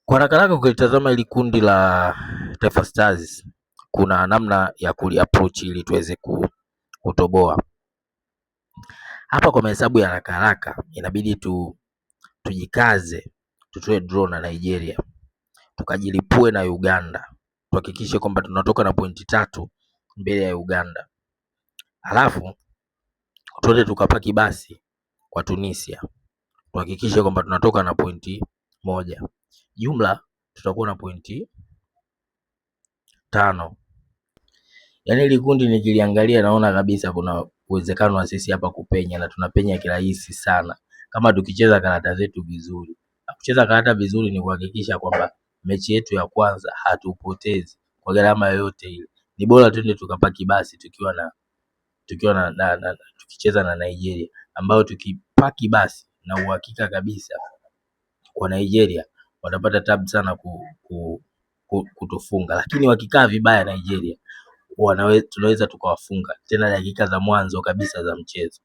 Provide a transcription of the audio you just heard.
Kwa haraka haraka ukilitazama hili kundi la Taifa Stars, kuna namna ya approach ili tuweze kutoboa. Hapa kwa mahesabu ya haraka haraka inabidi tujikaze, tutoe draw na Nigeria, tukajilipue na Uganda, tuhakikishe kwamba tunatoka na pointi 3 mbele ya Uganda. Alafu tuende tukapaki basi kwa Tunisia, tuhakikishe kwamba tunatoka na pointi 1. Jumla tutakuwa na pointi 5. Yaani hili kundi nikiliangalia naona kabisa kuna uwezekano wa sisi hapa kupenya, na tunapenya kirahisi sana kama tukicheza karata zetu vizuri. Na kucheza karata vizuri ni kuhakikisha kwamba mechi yetu ya kwanza hatupotezi kwa gharama yoyote ile. Ni bora twende tukapaki basi tukiwa tukicheza na Nigeria, ambao tukipaki basi na uhakika kabisa kwa Nigeria watapata tabu sana kutufunga, lakini wakikaa vibaya Nigeria tunaweza tukawafunga tena dakika za mwanzo kabisa za mchezo.